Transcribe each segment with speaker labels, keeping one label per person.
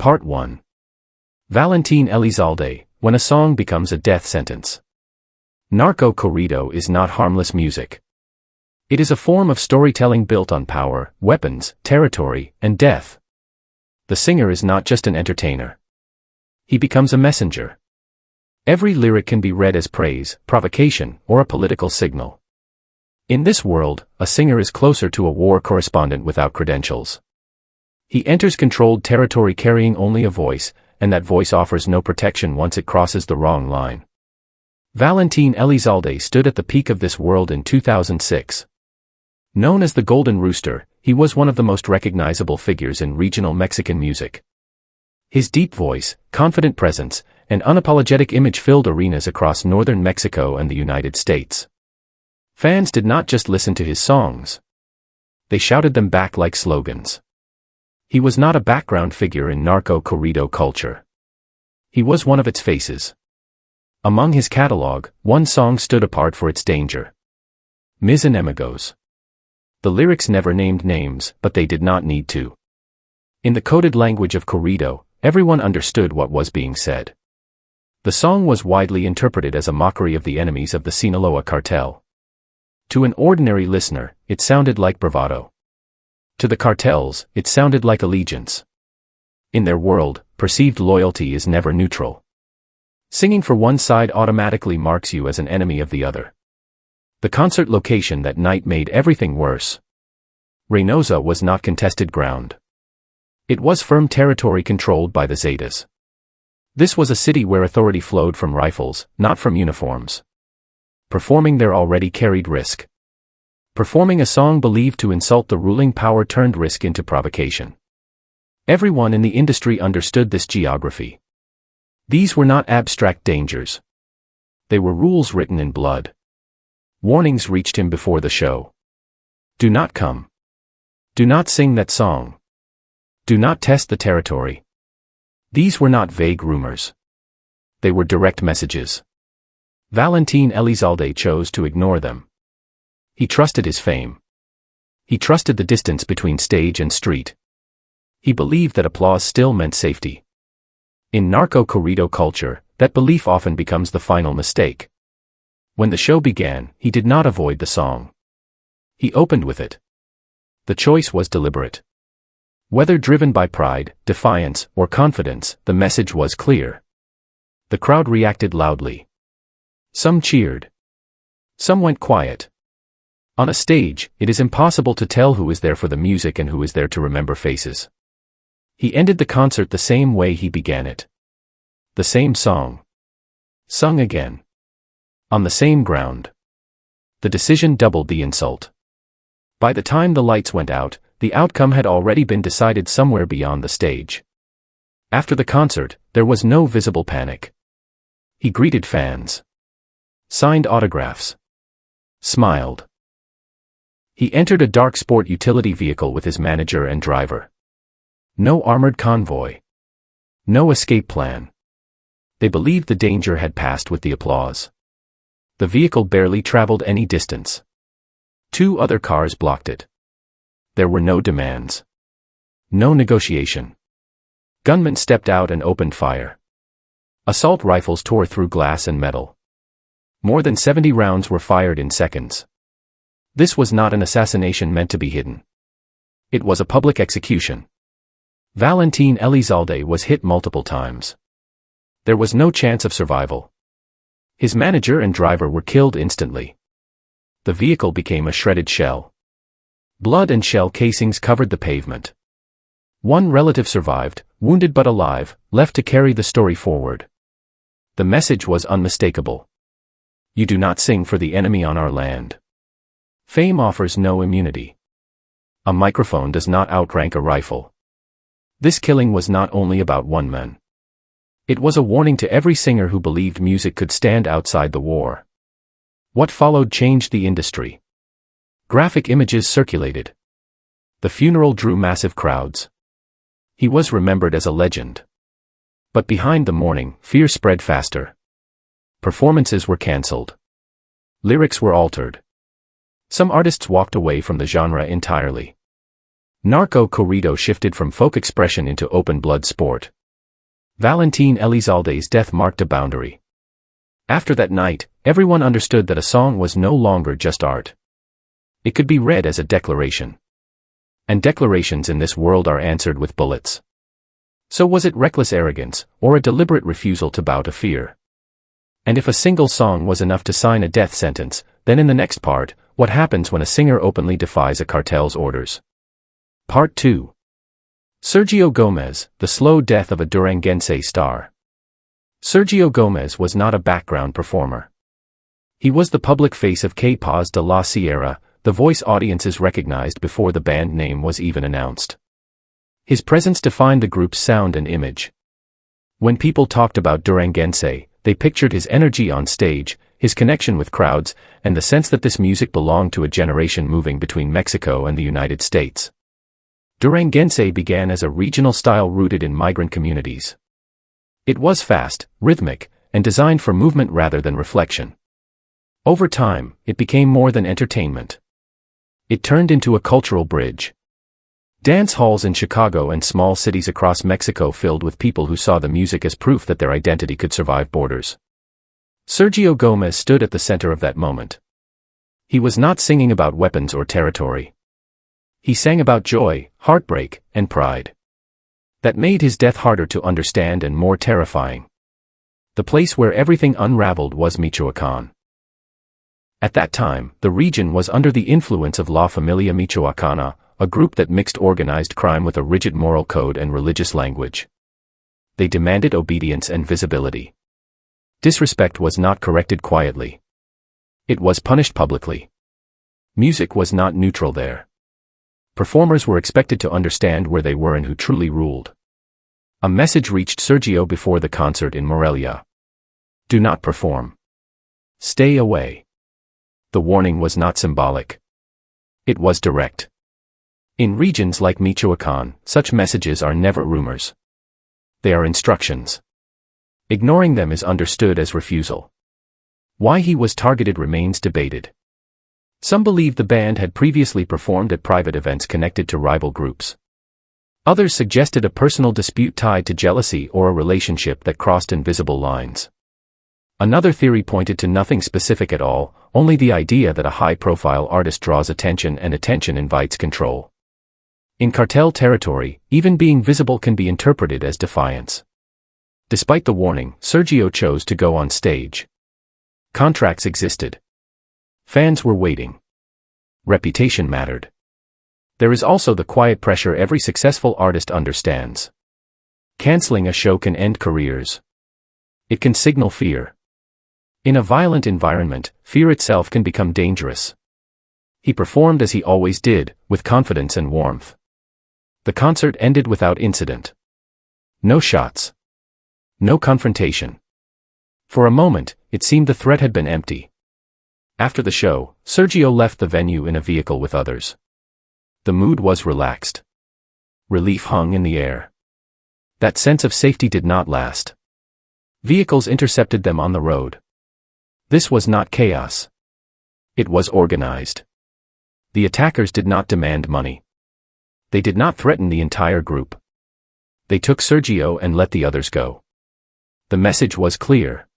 Speaker 1: Part 1. Valentin Elizalde, When a Song Becomes a Death Sentence. Narco corrido is not harmless music. It is a form of storytelling built on power, weapons, territory, and death. The singer is not just an entertainer. He becomes a messenger. Every lyric can be read as praise, provocation, or a political signal. In this world, a singer is closer to a war correspondent without credentials. He enters controlled territory carrying only a voice, and that voice offers no protection once it crosses the wrong line. Valentin Elizalde stood at the peak of this world in 2006. Known as the Golden Rooster, he was one of the most recognizable figures in regional Mexican music. His deep voice, confident presence, and unapologetic image filled arenas across northern Mexico and the United States. Fans did not just listen to his songs. They shouted them back like slogans. He was not a background figure in narco corrido culture. He was one of its faces. Among his catalog, one song stood apart for its danger. Mis Enemigos. The lyrics never named names, but they did not need to. In the coded language of corrido, everyone understood what was being said. The song was widely interpreted as a mockery of the enemies of the Sinaloa cartel. To an ordinary listener, it sounded like bravado. To the cartels, it sounded like allegiance. In their world, perceived loyalty is never neutral. Singing for one side automatically marks you as an enemy of the other. The concert location that night made everything worse. Reynosa was not contested ground. It was firm territory controlled by the Zetas. This was a city where authority flowed from rifles, not from uniforms. Performing there already carried risk. Performing a song believed to insult the ruling power turned risk into provocation. Everyone in the industry understood this geography. These were not abstract dangers. They were rules written in blood. Warnings reached him before the show. Do not come. Do not sing that song. Do not test the territory. These were not vague rumors. They were direct messages. Valentin Elizalde chose to ignore them. He trusted his fame. He trusted the distance between stage and street. He believed that applause still meant safety. In narco corrido culture, that belief often becomes the final mistake. When the show began, he did not avoid the song. He opened with it. The choice was deliberate. Whether driven by pride, defiance, or confidence, the message was clear. The crowd reacted loudly. Some cheered. Some went quiet. On a stage, it is impossible to tell who is there for the music and who is there to remember faces. He ended the concert the same way he began it. The same song. Sung again. On the same ground. The decision doubled the insult. By the time the lights went out, the outcome had already been decided somewhere beyond the stage. After the concert, there was no visible panic. He greeted fans. Signed autographs. Smiled. He entered a dark sport utility vehicle with his manager and driver. No armored convoy. No escape plan. They believed the danger had passed with the applause. The vehicle barely traveled any distance. 2 other cars blocked it. There were no demands. No negotiation. Gunmen stepped out and opened fire. Assault rifles tore through glass and metal. More than 70 rounds were fired in seconds. This was not an assassination meant to be hidden. It was a public execution. Valentin Elizalde was hit multiple times. There was no chance of survival. His manager and driver were killed instantly. The vehicle became a shredded shell. Blood and shell casings covered the pavement. One relative survived, wounded but alive, left to carry the story forward. The message was unmistakable. You do not sing for the enemy on our land. Fame offers no immunity. A microphone does not outrank a rifle. This killing was not only about one man. It was a warning to every singer who believed music could stand outside the war. What followed changed the industry. Graphic images circulated. The funeral drew massive crowds. He was remembered as a legend. But behind the mourning, fear spread faster. Performances were cancelled. Lyrics were altered. Some artists walked away from the genre entirely. Narco corrido shifted from folk expression into open-blood sport. Valentin Elizalde's death marked a boundary. After that night, everyone understood that a song was no longer just art. It could be read as a declaration. And declarations in this world are answered with bullets. So was it reckless arrogance, or a deliberate refusal to bow to fear? And if a single song was enough to sign a death sentence, then in the next part, what happens when a singer openly defies a cartel's orders? Part 2. Sergio Gomez, the slow death of a Duranguense star. Sergio Gomez was not a background performer. He was the public face of Capaz de la Sierra, the voice audiences recognized before the band name was even announced. His presence defined the group's sound and image. When people talked about Duranguense, they pictured his energy on stage, his connection with crowds, and the sense that this music belonged to a generation moving between Mexico and the United States. Duranguense began as a regional style rooted in migrant communities. It was fast, rhythmic, and designed for movement rather than reflection. Over time, it became more than entertainment. It turned into a cultural bridge. Dance halls in Chicago and small cities across Mexico filled with people who saw the music as proof that their identity could survive borders. Sergio Gomez stood at the center of that moment. He was not singing about weapons or territory. He sang about joy, heartbreak, and pride. That made his death harder to understand and more terrifying. The place where everything unraveled was Michoacán. At that time, the region was under the influence of La Familia Michoacana, a group that mixed organized crime with a rigid moral code and religious language. They demanded obedience and visibility. Disrespect was not corrected quietly. It was punished publicly. Music was not neutral there. Performers were expected to understand where they were and who truly ruled. A message reached Sergio before the concert in Morelia. Do not perform. Stay away. The warning was not symbolic. It was direct. In regions like Michoacán, such messages are never rumors. They are instructions. Ignoring them is understood as refusal. Why he was targeted remains debated. Some believe the band had previously performed at private events connected to rival groups. Others suggested a personal dispute tied to jealousy or a relationship that crossed invisible lines. Another theory pointed to nothing specific at all, only the idea that a high-profile artist draws attention and attention invites control. In cartel territory, even being visible can be interpreted as defiance. Despite the warning, Sergio chose to go on stage. Contracts existed. Fans were waiting. Reputation mattered. There is also the quiet pressure every successful artist understands. Canceling a show can end careers. It can signal fear. In a violent environment, fear itself can become dangerous. He performed as he always did, with confidence and warmth. The concert ended without incident. No shots. No confrontation. For a moment, it seemed the threat had been empty. After the show, Sergio left the venue in a vehicle with others. The mood was relaxed. Relief hung in the air. That sense of safety did not last. Vehicles intercepted them on the road. This was not chaos. It was organized. The attackers did not demand money. They did not threaten the entire group. They took Sergio and let the others go. The message was clear.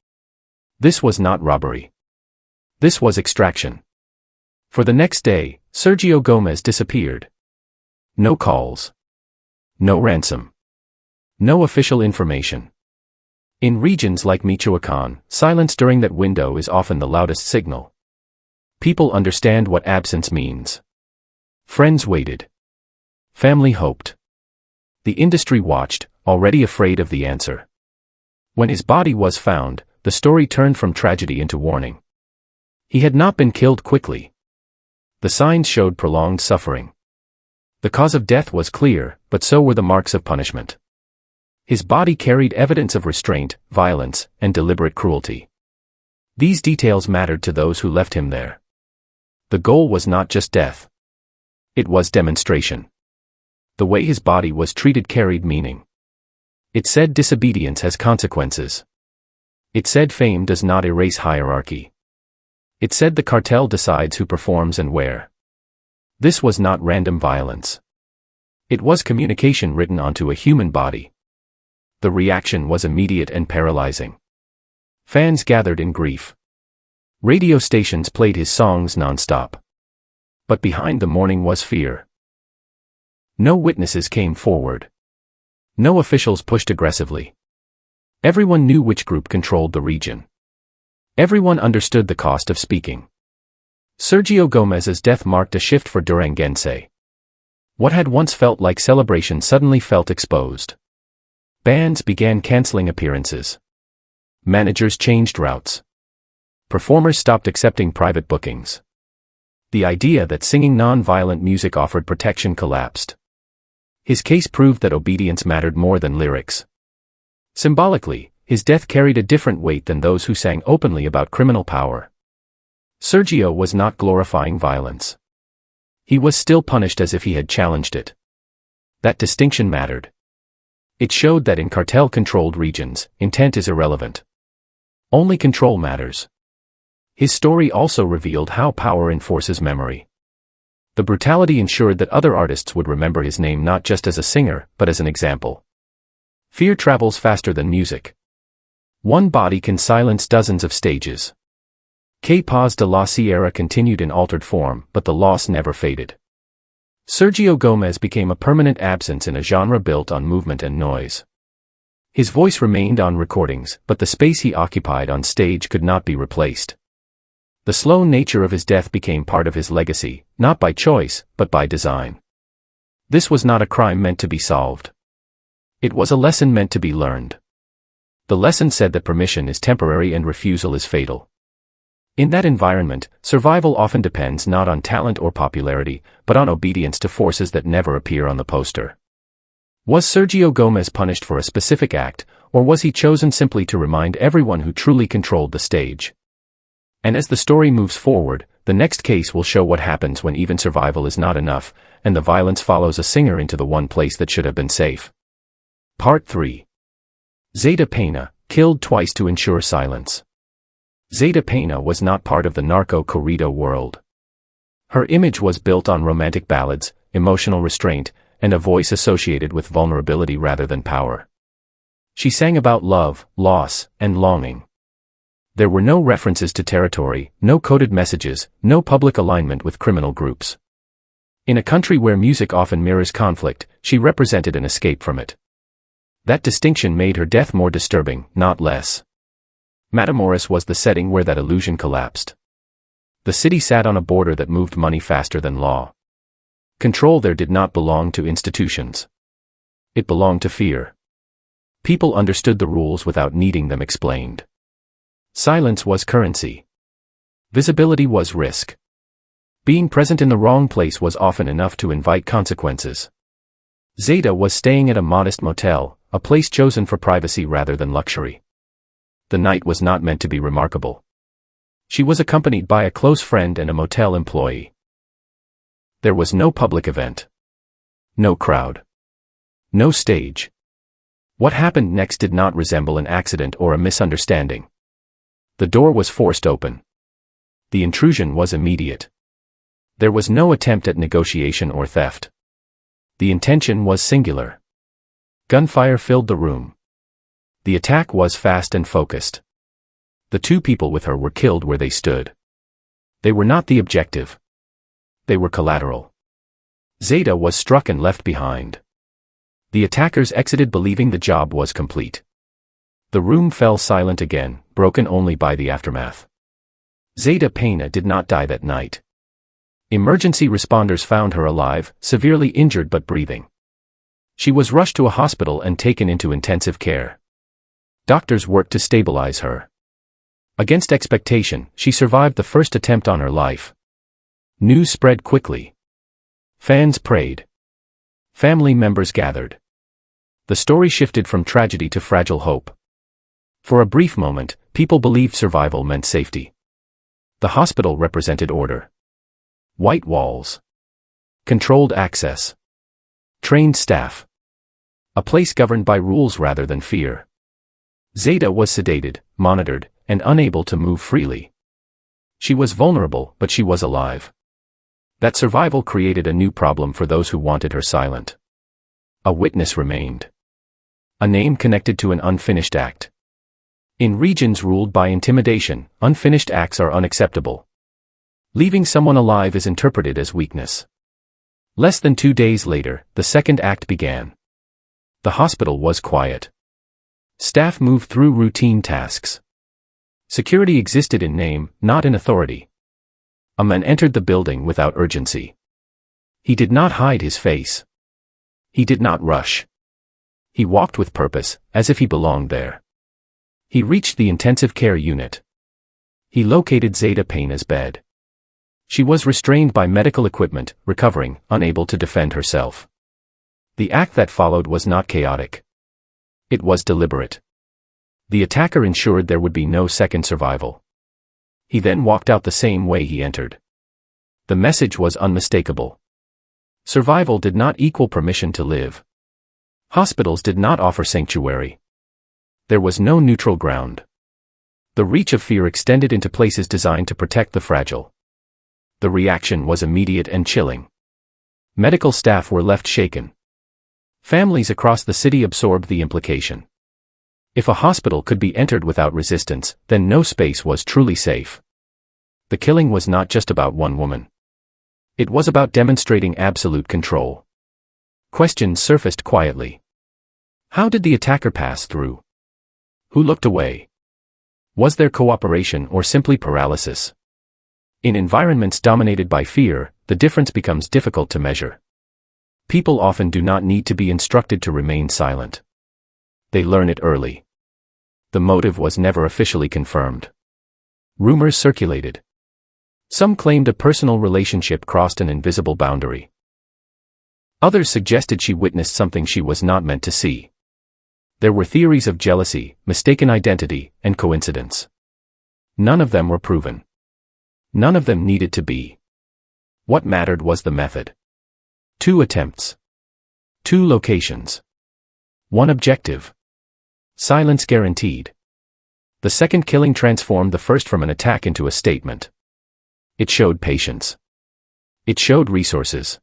Speaker 1: This was not robbery. This was extraction. For the next day, Sergio Gomez disappeared. No calls. No ransom. No official information. In regions like Michoacán, silence during that window is often the loudest signal. People understand what absence means. Friends waited. Family hoped. The industry watched, already afraid of the answer. When his body was found, the story turned from tragedy into warning. He had not been killed quickly. The signs showed prolonged suffering. The cause of death was clear, but so were the marks of punishment. His body carried evidence of restraint, violence, and deliberate cruelty. These details mattered to those who left him there. The goal was not just death. It was demonstration. The way his body was treated carried meaning. It said disobedience has consequences. It said fame does not erase hierarchy. It said the cartel decides who performs and where. This was not random violence. It was communication written onto a human body. The reaction was immediate and paralyzing. Fans gathered in grief. Radio stations played his songs non-stop. But behind the mourning was fear. No witnesses came forward. No officials pushed aggressively. Everyone knew which group controlled the region. Everyone understood the cost of speaking. Sergio Gomez's death marked a shift for Duranguense. What had once felt like celebration suddenly felt exposed. Bands began canceling appearances. Managers changed routes. Performers stopped accepting private bookings. The idea that singing non-violent music offered protection collapsed. His case proved that obedience mattered more than lyrics. Symbolically, his death carried a different weight than those who sang openly about criminal power. Sergio was not glorifying violence. He was still punished as if he had challenged it. That distinction mattered. It showed that in cartel-controlled regions, intent is irrelevant. Only control matters. His story also revealed how power enforces memory. The brutality ensured that other artists would remember his name not just as a singer, but as an example. Fear travels faster than music. One body can silence dozens of stages. Que Paz de la Sierra continued in altered form, but the loss never faded. Sergio Gomez became a permanent absence in a genre built on movement and noise. His voice remained on recordings, but the space he occupied on stage could not be replaced. The slow nature of his death became part of his legacy, not by choice, but by design. This was not a crime meant to be solved. It was a lesson meant to be learned. The lesson said that permission is temporary and refusal is fatal. In that environment, survival often depends not on talent or popularity, but on obedience to forces that never appear on the poster. Was Sergio Gomez punished for a specific act, or was he chosen simply to remind everyone who truly controlled the stage? And as the story moves forward, the next case will show what happens when even survival is not enough, and the violence follows a singer into the one place that should have been safe. Part 3. Zeta Pena, killed twice to ensure silence. Zeta Pena was not part of the narco corrido world. Her image was built on romantic ballads, emotional restraint, and a voice associated with vulnerability rather than power. She sang about love, loss, and longing. There were no references to territory, no coded messages, no public alignment with criminal groups. In a country where music often mirrors conflict, she represented an escape from it. That distinction made her death more disturbing, not less. Matamoros was the setting where that illusion collapsed. The city sat on a border that moved money faster than law. Control there did not belong to institutions. It belonged to fear. People understood the rules without needing them explained. Silence was currency. Visibility was risk. Being present in the wrong place was often enough to invite consequences. Zeta was staying at a modest motel, a place chosen for privacy rather than luxury. The night was not meant to be remarkable. She was accompanied by a close friend and a motel employee. There was no public event. No crowd. No stage. What happened next did not resemble an accident or a misunderstanding. The door was forced open. The intrusion was immediate. There was no attempt at negotiation or theft. The intention was singular. Gunfire filled the room. The attack was fast and focused. The two people with her were killed where they stood. They were not the objective. They were collateral. Zeta was struck and left behind. The attackers exited believing the job was complete. The room fell silent again, broken only by the aftermath. Zeta Pena did not die that night. Emergency responders found her alive, severely injured but breathing. She was rushed to a hospital and taken into intensive care. Doctors worked to stabilize her. Against expectation, she survived the first attempt on her life. News spread quickly. Fans prayed. Family members gathered. The story shifted from tragedy to fragile hope. For a brief moment, people believed survival meant safety. The hospital represented order. White walls. Controlled access. Trained staff. A place governed by rules rather than fear. Zeta was sedated, monitored, and unable to move freely. She was vulnerable, but she was alive. That survival created a new problem for those who wanted her silent. A witness remained. A name connected to an unfinished act. In regions ruled by intimidation, unfinished acts are unacceptable. Leaving someone alive is interpreted as weakness. Less than 2 days later, the second act began. The hospital was quiet. Staff moved through routine tasks. Security existed in name, not in authority. A man entered the building without urgency. He did not hide his face. He did not rush. He walked with purpose, as if he belonged there. He reached the intensive care unit. He located Zeta Pena's bed. She was restrained by medical equipment, recovering, unable to defend herself. The act that followed was not chaotic. It was deliberate. The attacker ensured there would be no second survival. He then walked out the same way he entered. The message was unmistakable. Survival did not equal permission to live. Hospitals did not offer sanctuary. There was no neutral ground. The reach of fear extended into places designed to protect the fragile. The reaction was immediate and chilling. Medical staff were left shaken. Families across the city absorbed the implication. If a hospital could be entered without resistance, then no space was truly safe. The killing was not just about one woman. It was about demonstrating absolute control. Questions surfaced quietly. How did the attacker pass through? Who looked away? Was there cooperation or simply paralysis? In environments dominated by fear, the difference becomes difficult to measure. People often do not need to be instructed to remain silent. They learn it early. The motive was never officially confirmed. Rumors circulated. Some claimed a personal relationship crossed an invisible boundary. Others suggested she witnessed something she was not meant to see. There were theories of jealousy, mistaken identity, and coincidence. None of them were proven. None of them needed to be. What mattered was the method. 2 attempts. 2 locations. 1 objective. Silence guaranteed. The second killing transformed the first from an attack into a statement. It showed patience. It showed resources.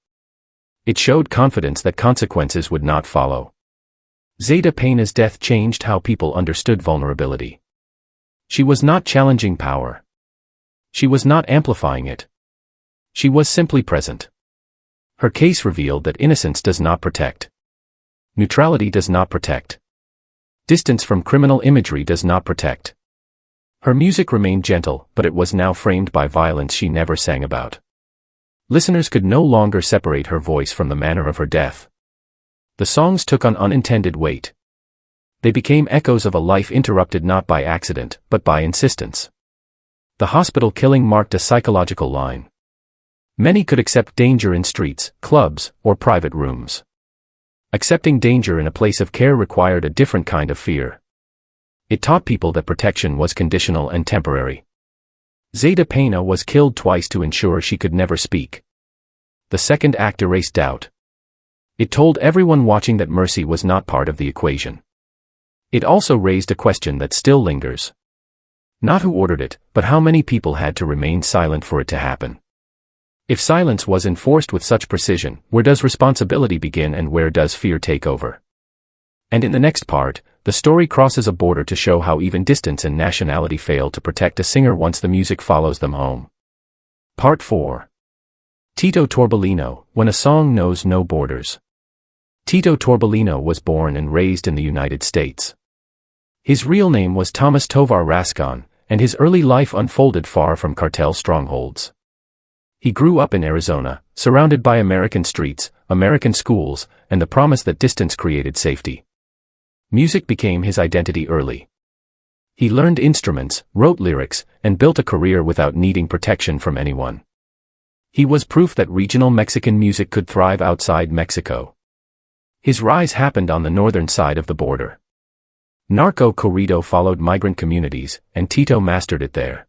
Speaker 1: It showed confidence that consequences would not follow. Zeta Pena's death changed how people understood vulnerability. She was not challenging power. She was not amplifying it. She was simply present. Her case revealed that innocence does not protect. Neutrality does not protect. Distance from criminal imagery does not protect. Her music remained gentle, but it was now framed by violence she never sang about. Listeners could no longer separate her voice from the manner of her death. The songs took on unintended weight. They became echoes of a life interrupted not by accident, but by insistence. The hospital killing marked a psychological line. Many could accept danger in streets, clubs, or private rooms. Accepting danger in a place of care required a different kind of fear. It taught people that protection was conditional and temporary. Zeta Pena was killed twice to ensure she could never speak. The second act erased doubt. It told everyone watching that mercy was not part of the equation. It also raised a question that still lingers. Not who ordered it, but how many people had to remain silent for it to happen. If silence was enforced with such precision, where does responsibility begin and where does fear take over? And in the next part, the story crosses a border to show how even distance and nationality fail to protect a singer once the music follows them home. Part 4. Tito Torbellino, When a Song Knows No Borders. Tito Torbellino was born and raised in the United States. His real name was Thomas Tovar Rascon, and his early life unfolded far from cartel strongholds. He grew up in Arizona, surrounded by American streets, American schools, and the promise that distance created safety. Music became his identity early. He learned instruments, wrote lyrics, and built a career without needing protection from anyone. He was proof that regional Mexican music could thrive outside Mexico. His rise happened on the northern side of the border. Narco corrido followed migrant communities, and Tito mastered it there.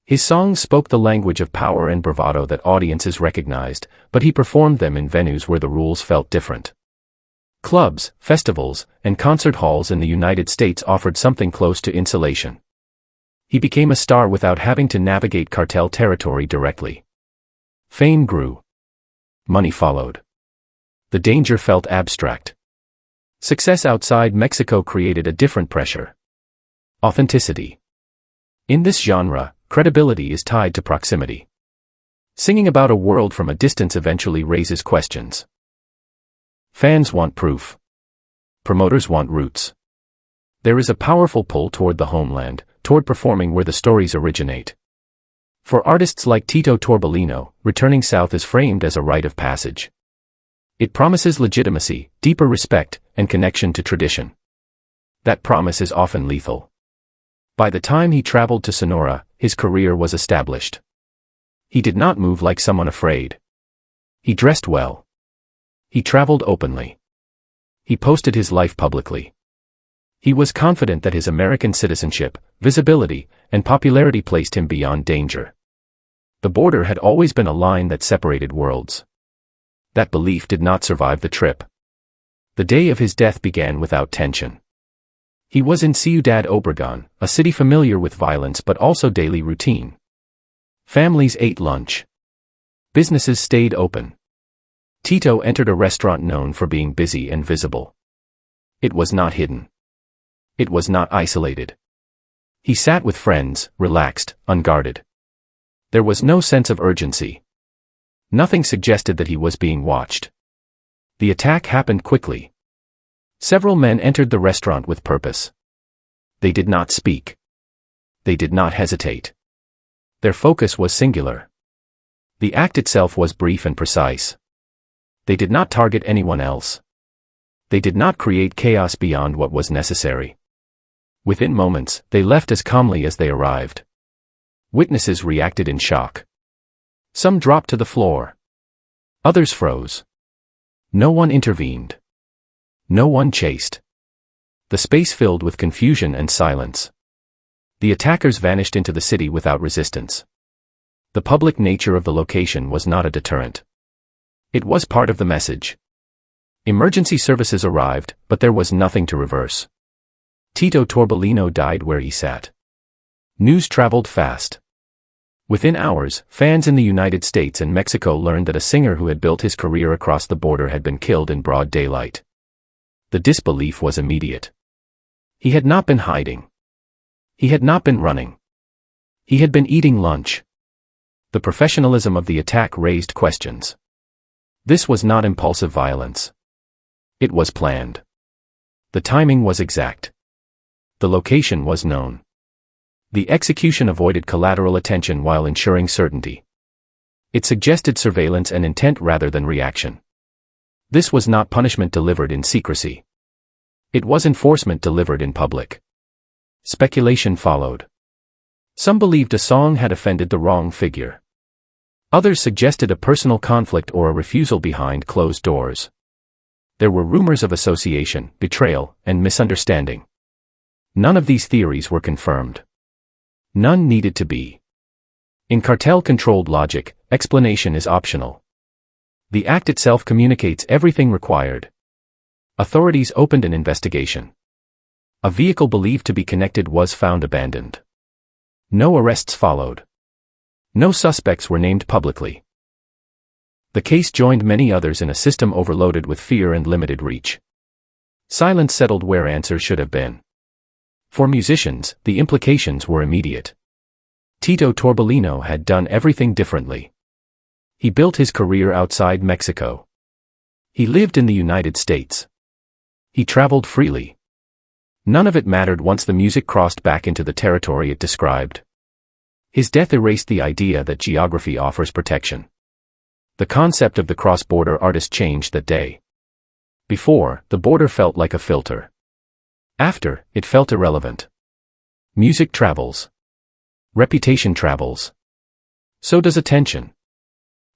Speaker 1: His songs spoke the language of power and bravado that audiences recognized, but he performed them in venues where the rules felt different. Clubs, festivals, and concert halls in the United States offered something close to insulation. He became a star without having to navigate cartel territory directly. Fame grew. Money followed. The danger felt abstract. Success outside Mexico created a different pressure. Authenticity. In this genre, credibility is tied to proximity. Singing about a world from a distance eventually raises questions. Fans want proof. Promoters want roots. There is a powerful pull toward the homeland, toward performing where the stories originate. For artists like Tito Torbellino, returning south is framed as a rite of passage. It promises legitimacy, deeper respect, and connection to tradition. That promise is often lethal. By the time he traveled to Sonora, his career was established. He did not move like someone afraid. He dressed well. He traveled openly. He posted his life publicly. He was confident that his American citizenship, visibility, and popularity placed him beyond danger. The border had always been a line that separated worlds. That belief did not survive the trip. The day of his death began without tension. He was in Ciudad Obregón, a city familiar with violence but also daily routine. Families ate lunch. Businesses stayed open. Tito entered a restaurant known for being busy and visible. It was not hidden. It was not isolated. He sat with friends, relaxed, unguarded. There was no sense of urgency. Nothing suggested that he was being watched. The attack happened quickly. Several men entered the restaurant with purpose. They did not speak. They did not hesitate. Their focus was singular. The act itself was brief and precise. They did not target anyone else. They did not create chaos beyond what was necessary. Within moments, they left as calmly as they arrived. Witnesses reacted in shock. Some dropped to the floor. Others froze. No one intervened. No one chased. The space filled with confusion and silence. The attackers vanished into the city without resistance. The public nature of the location was not a deterrent. It was part of the message. Emergency services arrived, but there was nothing to reverse. Tito Torbellino died where he sat. News traveled fast. Within hours, fans in the United States and Mexico learned that a singer who had built his career across the border had been killed in broad daylight. The disbelief was immediate. He had not been hiding. He had not been running. He had been eating lunch. The professionalism of the attack raised questions. This was not impulsive violence. It was planned. The timing was exact. The location was known. The execution avoided collateral attention while ensuring certainty. It suggested surveillance and intent rather than reaction. This was not punishment delivered in secrecy. It was enforcement delivered in public. Speculation followed. Some believed a song had offended the wrong figure. Others suggested a personal conflict or a refusal behind closed doors. There were rumors of association, betrayal, and misunderstanding. None of these theories were confirmed. None needed to be. In cartel-controlled logic, explanation is optional. The act itself communicates everything required. Authorities opened an investigation. A vehicle believed to be connected was found abandoned. No arrests followed. No suspects were named publicly. The case joined many others in a system overloaded with fear and limited reach. Silence settled where answers should have been. For musicians, the implications were immediate. Tito Torbellino had done everything differently. He built his career outside Mexico. He lived in the United States. He traveled freely. None of it mattered once the music crossed back into the territory it described. His death erased the idea that geography offers protection. The concept of the cross-border artist changed that day. Before, the border felt like a filter. After, it felt irrelevant. Music travels. Reputation travels. So does attention.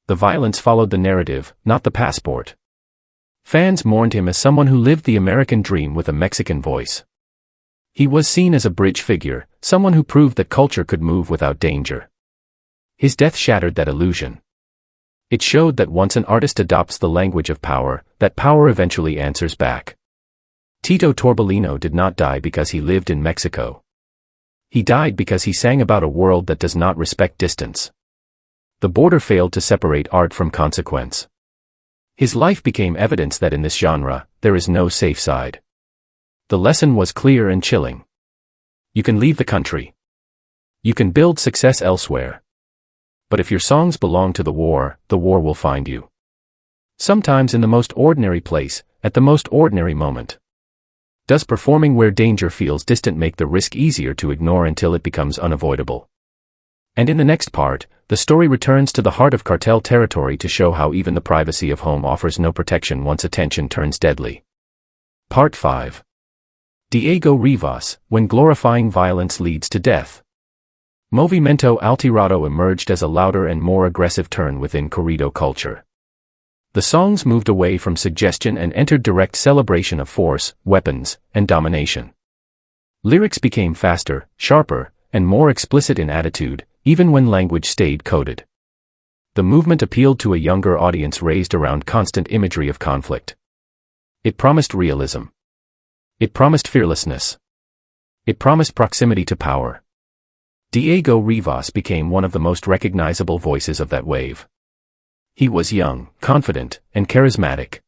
Speaker 1: The violence followed the narrative, not the passport. Fans mourned him as someone who lived the American dream with a Mexican voice. He was seen as a bridge figure, someone who proved that culture could move without danger. His death shattered that illusion. It showed that once an artist adopts the language of power, that power eventually answers back. Tito Torbellino did not die because he lived in Mexico. He died because he sang about a world that does not respect distance. The border failed to separate art from consequence. His life became evidence that in this genre, there is no safe side. The lesson was clear and chilling. You can leave the country. You can build success elsewhere. But if your songs belong to the war will find you. Sometimes in the most ordinary place, at the most ordinary moment. Does performing where danger feels distant make the risk easier to ignore until it becomes unavoidable? And in the next part, the story returns to the heart of cartel territory to show how even the privacy of home offers no protection once attention turns deadly. Part 5. Diego Rivas, When Glorifying Violence Leads to Death. Movimiento Altirado emerged as a louder and more aggressive turn within corrido culture. The songs moved away from suggestion and entered direct celebration of force, weapons, and domination. Lyrics became faster, sharper, and more explicit in attitude, even when language stayed coded. The movement appealed to a younger audience raised around constant imagery of conflict. It promised realism. It promised fearlessness. It promised proximity to power. Diego Rivas became one of the most recognizable voices of that wave. He was young, confident, and charismatic.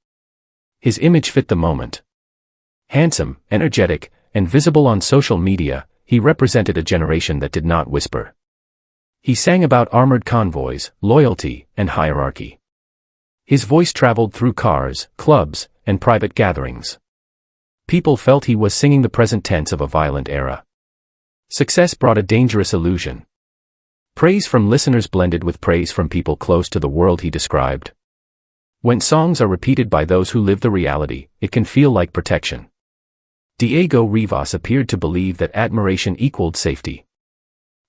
Speaker 1: His image fit the moment. Handsome, energetic, and visible on social media, he represented a generation that did not whisper. He sang about armored convoys, loyalty, and hierarchy. His voice traveled through cars, clubs, and private gatherings. People felt he was singing the present tense of a violent era. Success brought a dangerous illusion. Praise from listeners blended with praise from people close to the world he described. When songs are repeated by those who live the reality, it can feel like protection. Diego Rivas appeared to believe that admiration equaled safety.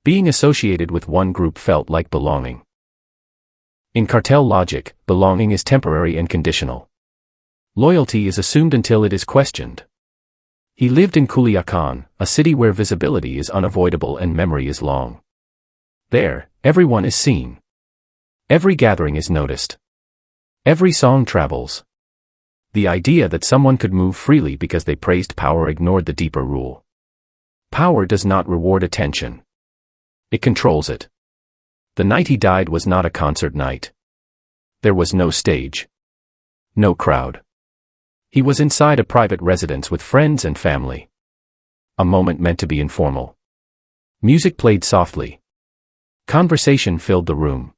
Speaker 1: Being associated with one group felt like belonging. In cartel logic, belonging is temporary and conditional. Loyalty is assumed until it is questioned. He lived in Culiacan, a city where visibility is unavoidable and memory is long. There, everyone is seen. Every gathering is noticed. Every song travels. The idea that someone could move freely because they praised power ignored the deeper rule. Power does not reward attention. It controls it. The night he died was not a concert night. There was no stage. No crowd. He was inside a private residence with friends and family. A moment meant to be informal. Music played softly. Conversation filled the room.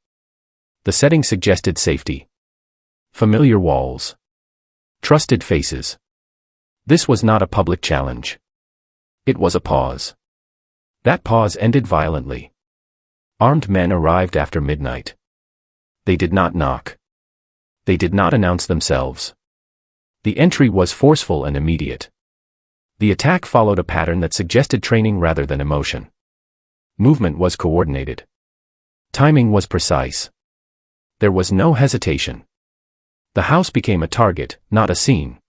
Speaker 1: The setting suggested safety. Familiar walls. Trusted faces. This was not a public challenge. It was a pause. That pause ended violently. Armed men arrived after midnight. They did not knock. They did not announce themselves. The entry was forceful and immediate. The attack followed a pattern that suggested training rather than emotion. Movement was coordinated. Timing was precise. There was no hesitation. The house became a target, not a scene.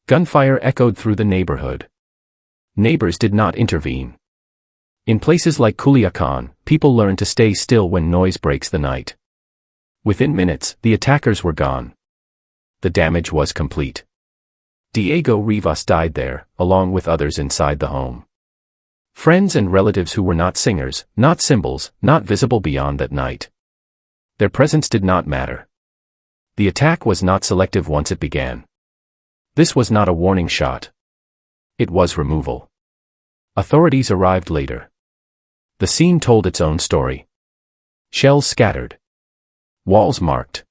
Speaker 1: Gunfire echoed through the neighborhood. Neighbors did not intervene. In places like Culiacan, people learn to stay still when noise breaks the night. Within minutes, the attackers were gone. The damage was complete. Diego Rivas died there, along with others inside the home. Friends and relatives who were not singers, not symbols, not visible beyond that night. Their presence did not matter. The attack was not selective once it began. This was not a warning shot. It was removal. Authorities arrived later. The scene told its own story. Shells scattered. Walls marked.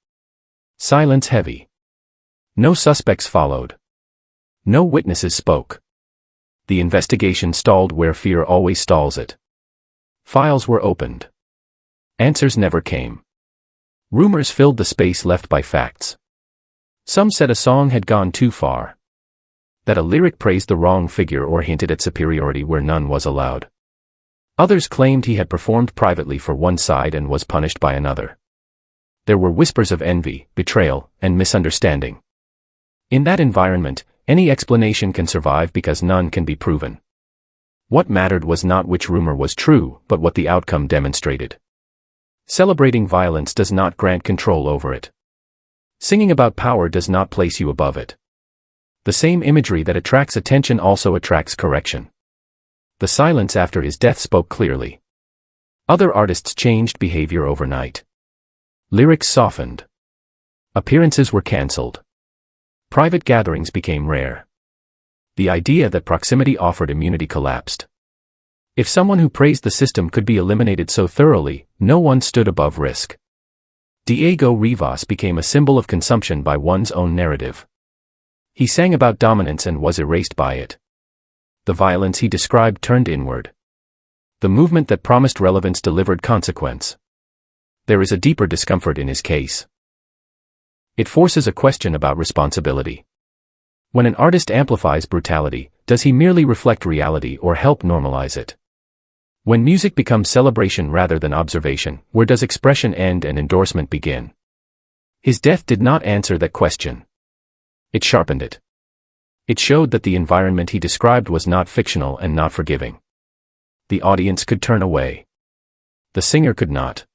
Speaker 1: Silence heavy. No suspects followed. No witnesses spoke. The investigation stalled where fear always stalls it. Files were opened. Answers never came. Rumors filled the space left by facts. Some said a song had gone too far. That a lyric praised the wrong figure or hinted at superiority where none was allowed. Others claimed he had performed privately for one side and was punished by another. There were whispers of envy, betrayal, and misunderstanding. In that environment, any explanation can survive because none can be proven. What mattered was not which rumor was true, but what the outcome demonstrated. Celebrating violence does not grant control over it. Singing about power does not place you above it. The same imagery that attracts attention also attracts correction. The silence after his death spoke clearly. Other artists changed behavior overnight. Lyrics softened. Appearances were cancelled. Private gatherings became rare. The idea that proximity offered immunity collapsed. If someone who praised the system could be eliminated so thoroughly, no one stood above risk. Diego Rivas became a symbol of consumption by one's own narrative. He sang about dominance and was erased by it. The violence he described turned inward. The movement that promised relevance delivered consequence. There is a deeper discomfort in his case. It forces a question about responsibility. When an artist amplifies brutality, does he merely reflect reality or help normalize it? When music becomes celebration rather than observation, where does expression end and endorsement begin? His death did not answer that question. It sharpened it. It showed that the environment he described was not fictional and not forgiving. The audience could turn away. The singer could not.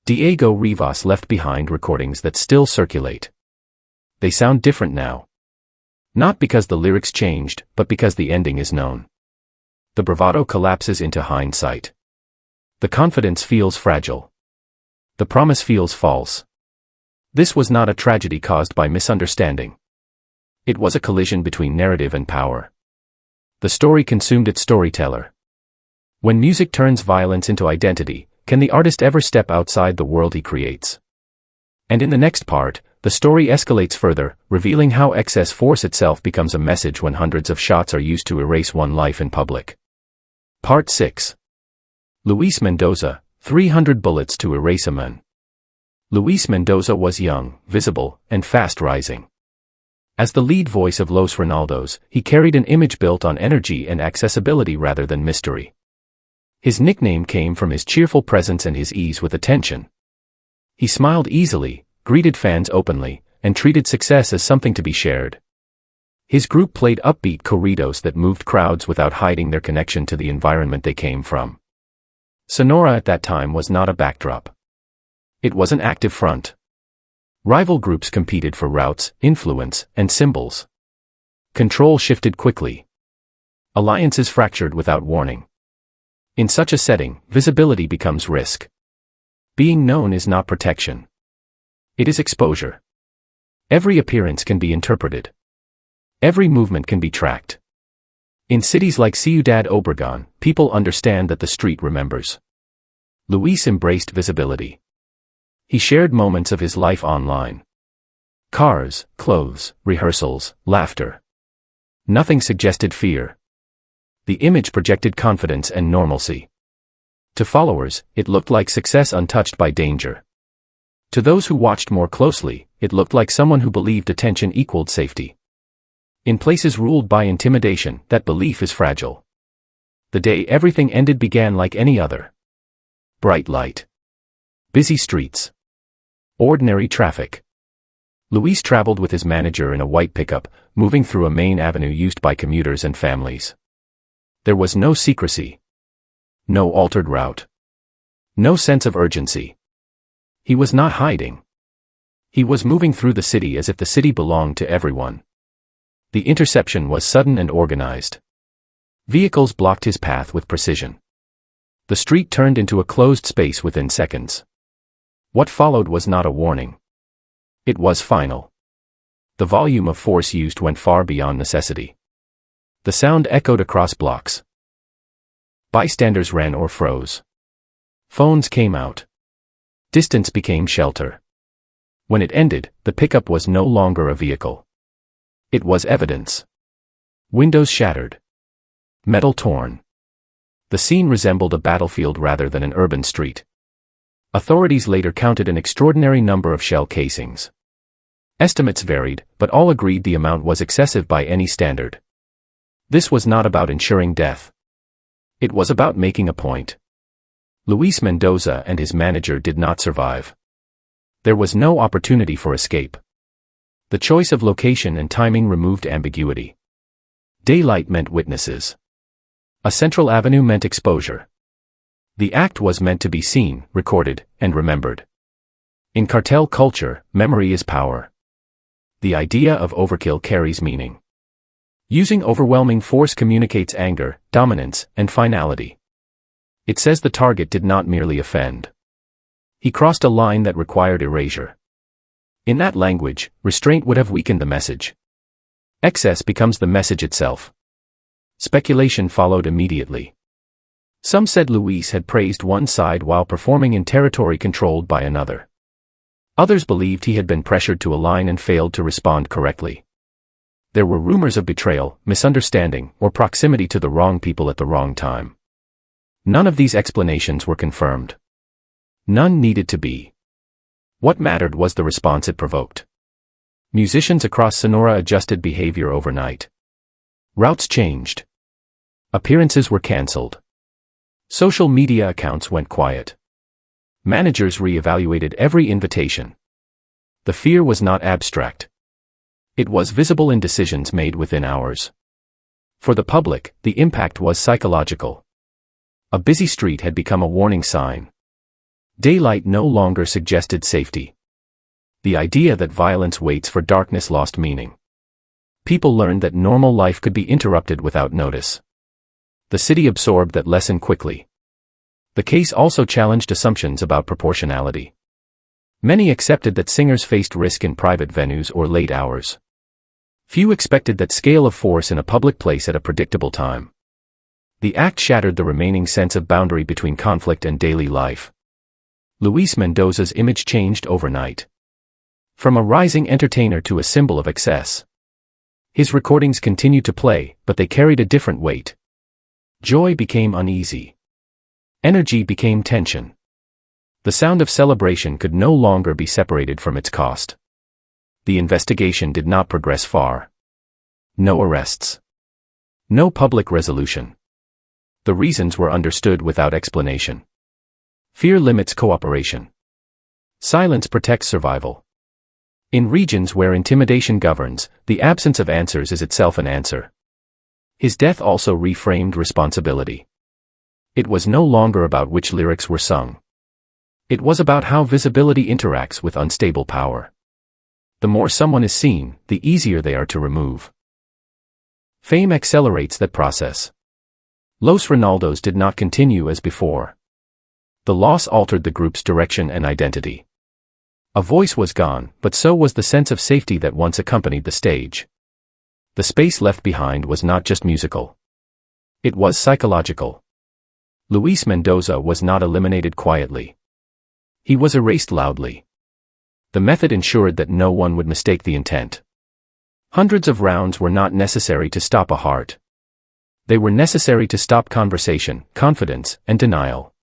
Speaker 1: Diego Rivas left behind recordings that still circulate. They sound different now. Not because the lyrics changed, but because the ending is known. The bravado collapses into hindsight. The confidence feels fragile. The promise feels false. This was not a tragedy caused by misunderstanding. It was a collision between narrative and power. The story consumed its storyteller. When music turns violence into identity, can the artist ever step outside the world he creates? And in the next part, the story escalates further, revealing how excess force itself becomes a message when hundreds of shots are used to erase one life in public. Part 6. Luis Mendoza, 300 Bullets to Erase a Man. Luis Mendoza was young, visible, and fast rising. As the lead voice of Los Ronaldos, he carried an image built on energy and accessibility rather than mystery. His nickname came from his cheerful presence and his ease with attention. He smiled easily, greeted fans openly, and treated success as something to be shared. His group played upbeat corridos that moved crowds without hiding their connection to the environment they came from. Sonora at that time was not a backdrop. It was an active front. Rival groups competed for routes, influence, and symbols. Control shifted quickly. Alliances fractured without warning. In such a setting, visibility becomes risk. Being known is not protection. It is exposure. Every appearance can be interpreted. Every movement can be tracked. In cities like Ciudad Obregón, people understand that the street remembers. Luis embraced visibility. He shared moments of his life online. Cars, clothes, rehearsals, laughter. Nothing suggested fear. The image projected confidence and normalcy. To followers, it looked like success untouched by danger. To those who watched more closely, it looked like someone who believed attention equaled safety. In places ruled by intimidation, that belief is fragile. The day everything ended began like any other. Bright light. Busy streets. Ordinary traffic. Luis traveled with his manager in a white pickup, moving through a main avenue used by commuters and families. There was no secrecy. No altered route. No sense of urgency. He was not hiding. He was moving through the city as if the city belonged to everyone. The interception was sudden and organized. Vehicles blocked his path with precision. The street turned into a closed space within seconds. What followed was not a warning. It was final. The volume of force used went far beyond necessity. The sound echoed across blocks. Bystanders ran or froze. Phones came out. Distance became shelter. When it ended, the pickup was no longer a vehicle. It was evidence. Windows shattered. Metal torn. The scene resembled a battlefield rather than an urban street. Authorities later counted an extraordinary number of shell casings. Estimates varied, but all agreed the amount was excessive by any standard. This was not about ensuring death. It was about making a point. Luis Mendoza and his manager did not survive. There was no opportunity for escape. The choice of location and timing removed ambiguity. Daylight meant witnesses. A central avenue meant exposure. The act was meant to be seen, recorded, and remembered. In cartel culture, memory is power. The idea of overkill carries meaning. Using overwhelming force communicates anger, dominance, and finality. It says the target did not merely offend. He crossed a line that required erasure. In that language, restraint would have weakened the message. Excess becomes the message itself. Speculation followed immediately. Some said Luis had praised one side while performing in territory controlled by another. Others believed he had been pressured to align and failed to respond correctly. There were rumors of betrayal, misunderstanding, or proximity to the wrong people at the wrong time. None of these explanations were confirmed. None needed to be. What mattered was the response it provoked. Musicians across Sonora adjusted behavior overnight. Routes changed. Appearances were cancelled. Social media accounts went quiet. Managers re-evaluated every invitation. The fear was not abstract. It was visible in decisions made within hours. For the public, the impact was psychological. A busy street had become a warning sign. Daylight no longer suggested safety. The idea that violence waits for darkness lost meaning. People learned that normal life could be interrupted without notice. The city absorbed that lesson quickly. The case also challenged assumptions about proportionality. Many accepted that singers faced risk in private venues or late hours. Few expected that scale of force in a public place at a predictable time. The act shattered the remaining sense of boundary between conflict and daily life. Luis Mendoza's image changed overnight. From a rising entertainer to a symbol of excess. His recordings continued to play, but they carried a different weight. Joy became uneasy. Energy became tension. The sound of celebration could no longer be separated from its cost. The investigation did not progress far. No arrests. No public resolution. The reasons were understood without explanation. Fear limits cooperation. Silence protects survival. In regions where intimidation governs, the absence of answers is itself an answer. His death also reframed responsibility. It was no longer about which lyrics were sung. It was about how visibility interacts with unstable power. The more someone is seen, the easier they are to remove. Fame accelerates that process. Los Ronaldos did not continue as before. The loss altered the group's direction and identity. A voice was gone, but so was the sense of safety that once accompanied the stage. The space left behind was not just musical. It was psychological. Luis Mendoza was not eliminated quietly. He was erased loudly. The method ensured that no one would mistake the intent. Hundreds of rounds were not necessary to stop a heart. They were necessary to stop conversation, confidence, and denial.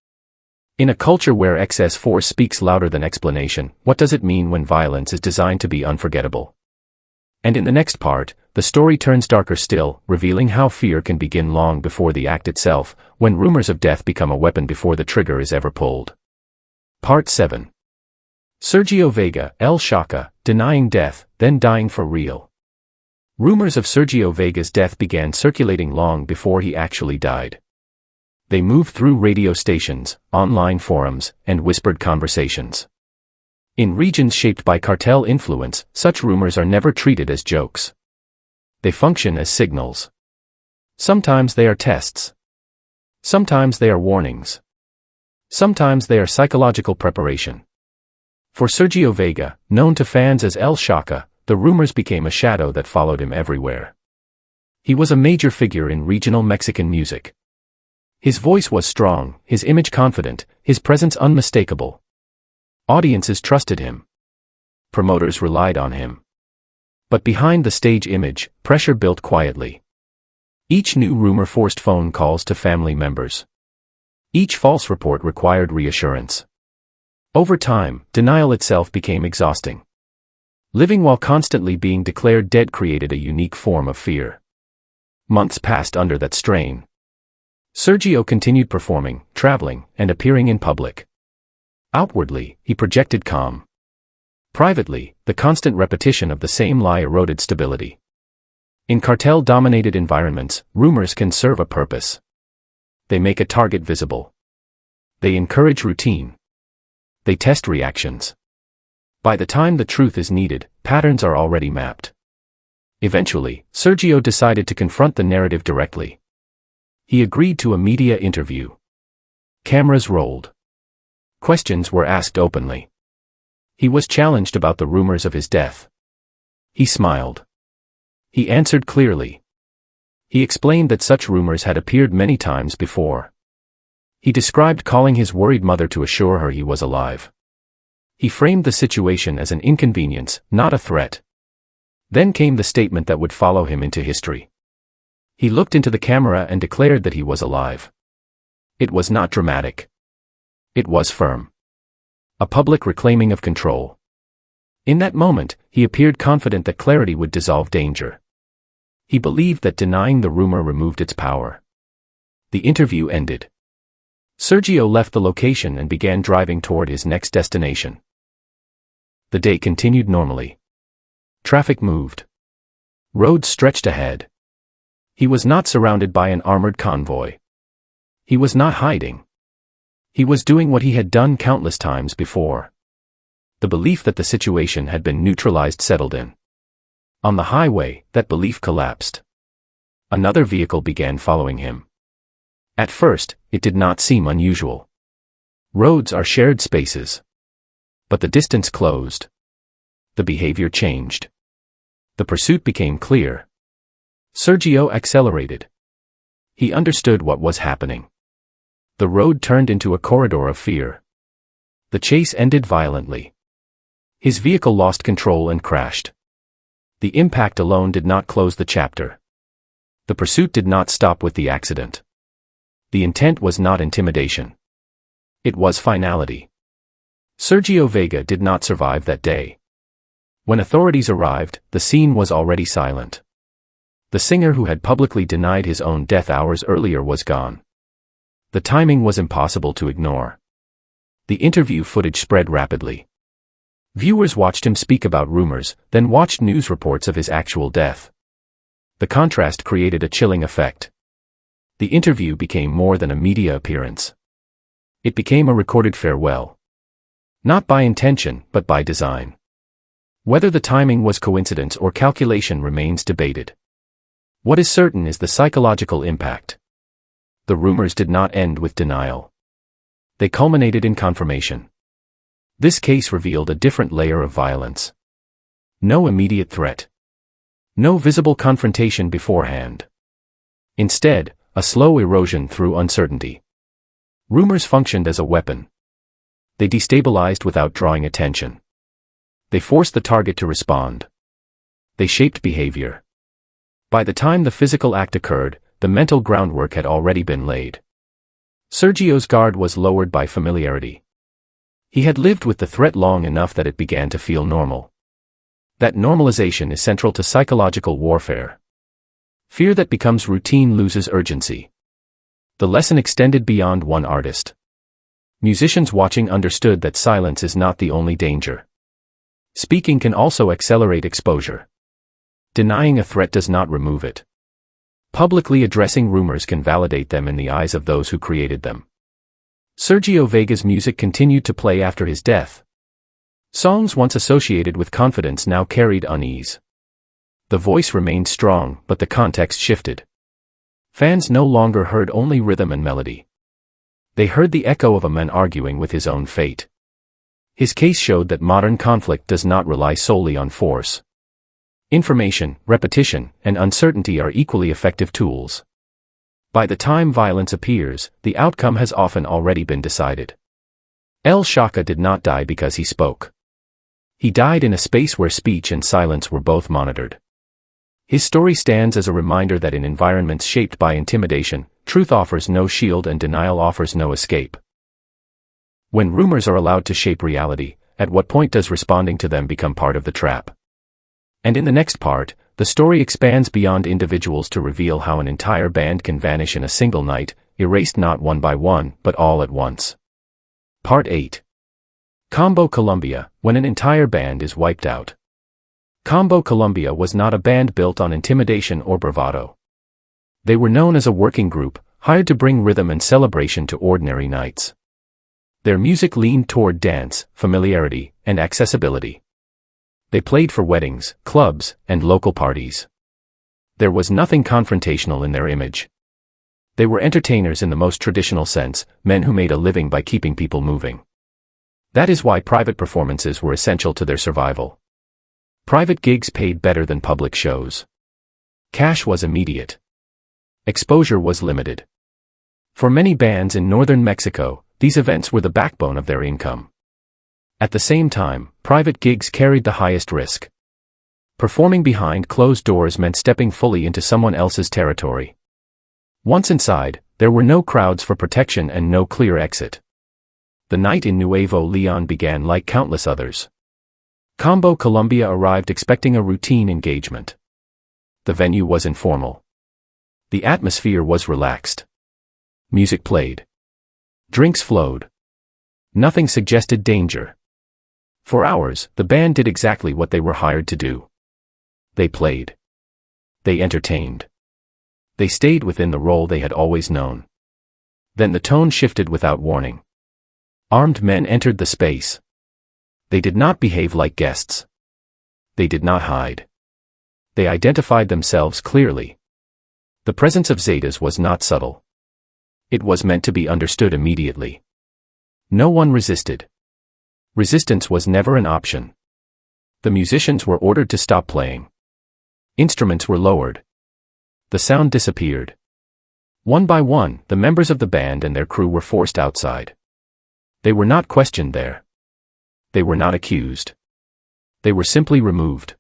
Speaker 1: In a culture where excess force speaks louder than explanation, what does it mean when violence is designed to be unforgettable? And in the next part, the story turns darker still, revealing how fear can begin long before the act itself, when rumors of death become a weapon before the trigger is ever pulled. Part 7. Sergio Vega, El Shaka, denying death, then dying for real. Rumors of Sergio Vega's death began circulating long before he actually died. They moved through radio stations, online forums, and whispered conversations. In regions shaped by cartel influence, such rumors are never treated as jokes. They function as signals. Sometimes they are tests. Sometimes they are warnings. Sometimes they are psychological preparation. For Sergio Vega, known to fans as El Shaka, the rumors became a shadow that followed him everywhere. He was a major figure in regional Mexican music. His voice was strong, his image confident, his presence unmistakable. Audiences trusted him. Promoters relied on him. But behind the stage image, pressure built quietly. Each new rumor forced phone calls to family members. Each false report required reassurance. Over time, denial itself became exhausting. Living while constantly being declared dead created a unique form of fear. Months passed under that strain. Sergio continued performing, traveling, and appearing in public. Outwardly, he projected calm. Privately, the constant repetition of the same lie eroded stability. In cartel-dominated environments, rumors can serve a purpose. They make a target visible. They encourage routine. They test reactions. By the time the truth is needed, patterns are already mapped. Eventually, Sergio decided to confront the narrative directly. He agreed to a media interview. Cameras rolled. Questions were asked openly. He was challenged about the rumors of his death. He smiled. He answered clearly. He explained that such rumors had appeared many times before. He described calling his worried mother to assure her he was alive. He framed the situation as an inconvenience, not a threat. Then came the statement that would follow him into history. He looked into the camera and declared that he was alive. It was not dramatic. It was firm. A public reclaiming of control. In that moment, he appeared confident that clarity would dissolve danger. He believed that denying the rumor removed its power. The interview ended. Sergio left the location and began driving toward his next destination. The day continued normally. Traffic moved. Roads stretched ahead. He was not surrounded by an armored convoy. He was not hiding. He was doing what he had done countless times before. The belief that the situation had been neutralized settled in. On the highway, that belief collapsed. Another vehicle began following him. At first, it did not seem unusual. Roads are shared spaces. But the distance closed. The behavior changed. The pursuit became clear. Sergio accelerated. He understood what was happening. The road turned into a corridor of fear. The chase ended violently. His vehicle lost control and crashed. The impact alone did not close the chapter. The pursuit did not stop with the accident. The intent was not intimidation. It was finality. Sergio Vega did not survive that day. When authorities arrived, the scene was already silent. The singer who had publicly denied his own death hours earlier was gone. The timing was impossible to ignore. The interview footage spread rapidly. Viewers watched him speak about rumors, then watched news reports of his actual death. The contrast created a chilling effect. The interview became more than a media appearance. It became a recorded farewell. Not by intention, but by design. Whether the timing was coincidence or calculation remains debated. What is certain is the psychological impact. The rumors did not end with denial. They culminated in confirmation. This case revealed a different layer of violence. No immediate threat. No visible confrontation beforehand. Instead, a slow erosion through uncertainty. Rumors functioned as a weapon. They destabilized without drawing attention. They forced the target to respond. They shaped behavior. By the time the physical act occurred, the mental groundwork had already been laid. Sergio's guard was lowered by familiarity. He had lived with the threat long enough that it began to feel normal. That normalization is central to psychological warfare. Fear that becomes routine loses urgency. The lesson extended beyond one artist. Musicians watching understood that silence is not the only danger. Speaking can also accelerate exposure. Denying a threat does not remove it. Publicly addressing rumors can validate them in the eyes of those who created them. Sergio Vega's music continued to play after his death. Songs once associated with confidence now carried unease. The voice remained strong, but the context shifted. Fans no longer heard only rhythm and melody. They heard the echo of a man arguing with his own fate. His case showed that modern conflict does not rely solely on force. Information, repetition, and uncertainty are equally effective tools. By the time violence appears, the outcome has often already been decided. El Shaka did not die because he spoke. He died in a space where speech and silence were both monitored. His story stands as a reminder that in environments shaped by intimidation, truth offers no shield and denial offers no escape. When rumors are allowed to shape reality, at what point does responding to them become part of the trap? And in the next part, the story expands beyond individuals to reveal how an entire band can vanish in a single night, erased not one by one, but all at once. Part 8. Combo Colombia, when an entire band is wiped out. Combo Colombia was not a band built on intimidation or bravado. They were known as a working group, hired to bring rhythm and celebration to ordinary nights. Their music leaned toward dance, familiarity, and accessibility. They played for weddings, clubs, and local parties. There was nothing confrontational in their image. They were entertainers in the most traditional sense, men who made a living by keeping people moving. That is why private performances were essential to their survival. Private gigs paid better than public shows. Cash was immediate. Exposure was limited. For many bands in northern Mexico, these events were the backbone of their income. At the same time, private gigs carried the highest risk. Performing behind closed doors meant stepping fully into someone else's territory. Once inside, there were no crowds for protection and no clear exit. The night in Nuevo Leon began like countless others. Combo Colombia arrived expecting a routine engagement. The venue was informal. The atmosphere was relaxed. Music played. Drinks flowed. Nothing suggested danger. For hours, the band did exactly what they were hired to do. They played. They entertained. They stayed within the role they had always known. Then the tone shifted without warning. Armed men entered the space. They did not behave like guests. They did not hide. They identified themselves clearly. The presence of Zetas was not subtle. It was meant to be understood immediately. No one resisted. Resistance was never an option. The musicians were ordered to stop playing. Instruments were lowered. The sound disappeared. One by one, the members of the band and their crew were forced outside. They were not questioned there. They were not accused. They were simply removed.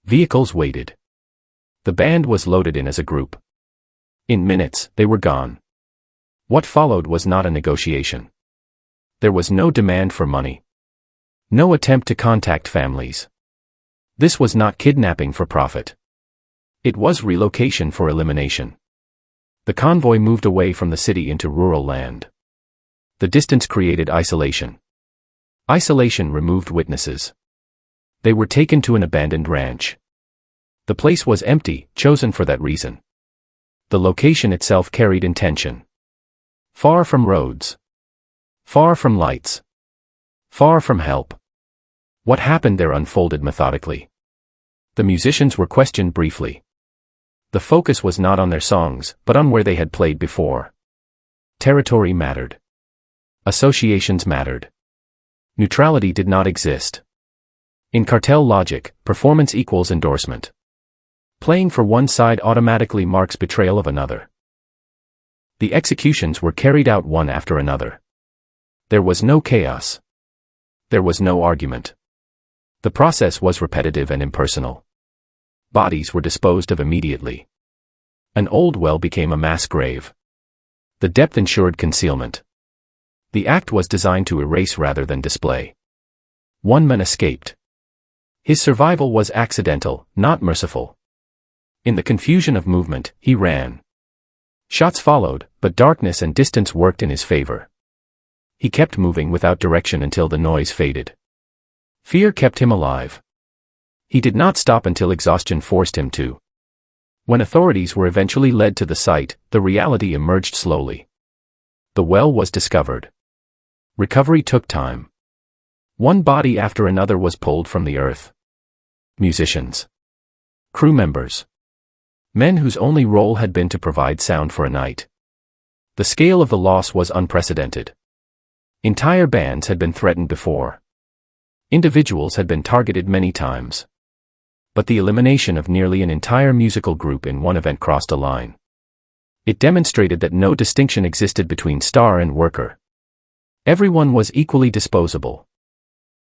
Speaker 1: Vehicles waited. The band was loaded in as a group. In minutes, they were gone. What followed was not a negotiation. There was no demand for money. No attempt to contact families. This was not kidnapping for profit. It was relocation for elimination. The convoy moved away from the city into rural land. The distance created isolation. Isolation removed witnesses. They were taken to an abandoned ranch. The place was empty, chosen for that reason. The location itself carried intention. Far from roads. Far from lights. Far from help. What happened there unfolded methodically. The musicians were questioned briefly. The focus was not on their songs, but on where they had played before. Territory mattered. Associations mattered. Neutrality did not exist. In cartel logic, performance equals endorsement. Playing for one side automatically marks betrayal of another. The executions were carried out one after another. There was no chaos. There was no argument. The process was repetitive and impersonal. Bodies were disposed of immediately. An old well became a mass grave. The depth ensured concealment. The act was designed to erase rather than display. One man escaped. His survival was accidental, not merciful. In the confusion of movement, he ran. Shots followed, but darkness and distance worked in his favor. He kept moving without direction until the noise faded. Fear kept him alive. He did not stop until exhaustion forced him to. When authorities were eventually led to the site, the reality emerged slowly. The well was discovered. Recovery took time. One body after another was pulled from the earth. Musicians. Crew members. Men whose only role had been to provide sound for a night. The scale of the loss was unprecedented. Entire bands had been threatened before. Individuals had been targeted many times. But the elimination of nearly an entire musical group in one event crossed a line. It demonstrated that no distinction existed between star and worker. Everyone was equally disposable.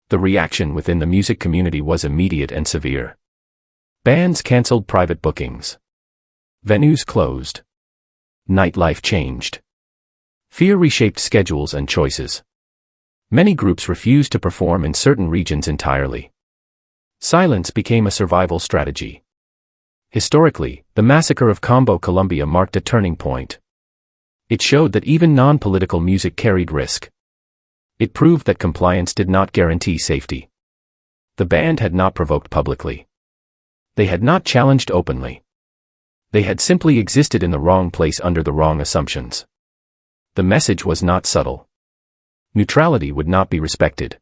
Speaker 1: The reaction within the music community was immediate and severe. Bands canceled private bookings. Venues closed. Nightlife changed. Fear reshaped schedules and choices. Many groups refused to perform in certain regions entirely. Silence became a survival strategy. Historically, the massacre of Combo Colombia marked a turning point. It showed that even non-political music carried risk. It proved that compliance did not guarantee safety. The band had not provoked publicly. They had not challenged openly. They had simply existed in the wrong place under the wrong assumptions. The message was not subtle. Neutrality would not be respected.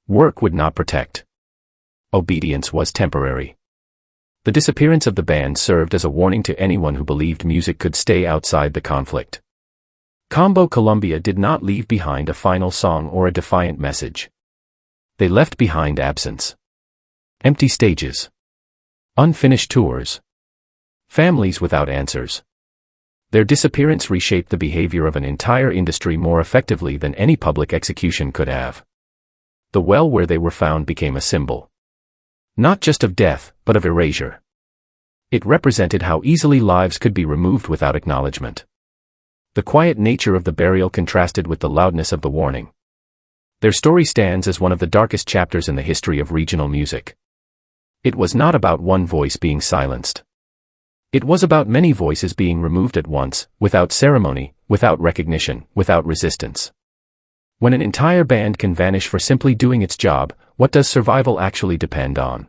Speaker 1: Work would not protect. Obedience was temporary. The disappearance of the band served as a warning to anyone who believed music could stay outside the conflict. Combo Columbia did not leave behind a final song or a defiant message. They left behind absence. Empty stages. Unfinished tours. Families without answers. Their disappearance reshaped the behavior of an entire industry more effectively than any public execution could have. The well where they were found became a symbol. Not just of death, but of erasure. It represented how easily lives could be removed without acknowledgement. The quiet nature of the burial contrasted with the loudness of the warning. Their story stands as one of the darkest chapters in the history of regional music. It was not about one voice being silenced. It was about many voices being removed at once, without ceremony, without recognition, without resistance. When an entire band can vanish for simply doing its job, what does survival actually depend on?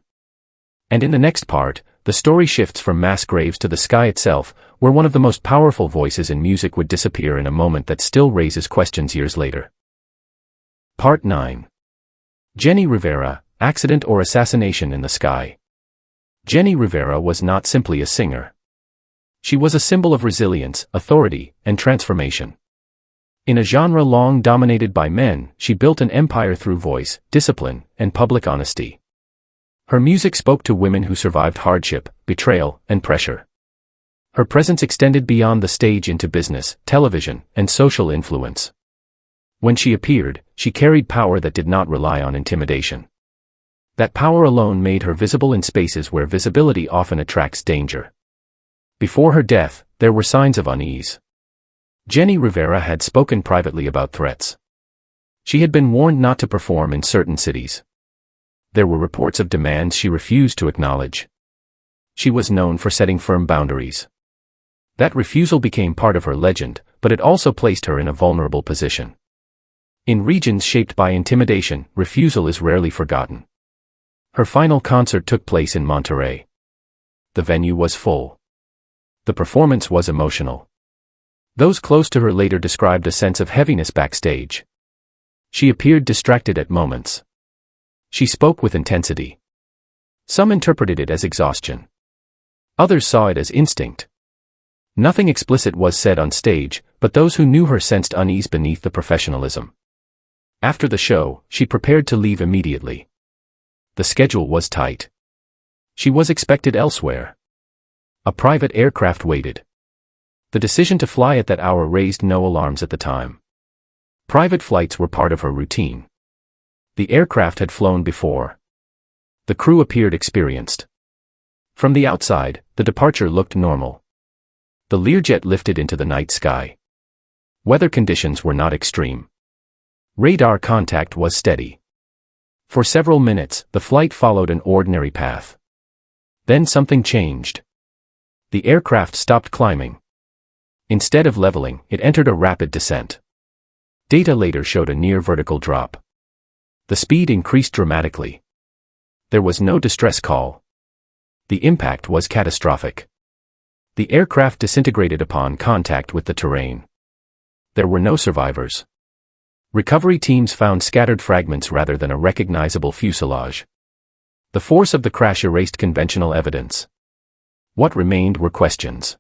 Speaker 1: And in the next part, the story shifts from mass graves to the sky itself, where one of the most powerful voices in music would disappear in a moment that still raises questions years later. Part 9. Jenni Rivera, Accident or Assassination in the Sky. Jenni Rivera was not simply a singer. She was a symbol of resilience, authority, and transformation. In a genre long dominated by men, she built an empire through voice, discipline, and public honesty. Her music spoke to women who survived hardship, betrayal, and pressure. Her presence extended beyond the stage into business, television, and social influence. When she appeared, she carried power that did not rely on intimidation. That power alone made her visible in spaces where visibility often attracts danger. Before her death, there were signs of unease. Jenni Rivera had spoken privately about threats. She had been warned not to perform in certain cities. There were reports of demands she refused to acknowledge. She was known for setting firm boundaries. That refusal became part of her legend, but it also placed her in a vulnerable position. In regions shaped by intimidation, refusal is rarely forgotten. Her final concert took place in Monterrey. The venue was full. The performance was emotional. Those close to her later described a sense of heaviness backstage. She appeared distracted at moments. She spoke with intensity. Some interpreted it as exhaustion. Others saw it as instinct. Nothing explicit was said on stage, but those who knew her sensed unease beneath the professionalism. After the show, she prepared to leave immediately. The schedule was tight. She was expected elsewhere. A private aircraft waited. The decision to fly at that hour raised no alarms at the time. Private flights were part of her routine. The aircraft had flown before. The crew appeared experienced. From the outside, the departure looked normal. The Learjet lifted into the night sky. Weather conditions were not extreme. Radar contact was steady. For several minutes, the flight followed an ordinary path. Then something changed. The aircraft stopped climbing. Instead of leveling, it entered a rapid descent. Data later showed a near vertical drop. The speed increased dramatically. There was no distress call. The impact was catastrophic. The aircraft disintegrated upon contact with the terrain. There were no survivors. Recovery teams found scattered fragments rather than a recognizable fuselage. The force of the crash erased conventional evidence. What remained were questions.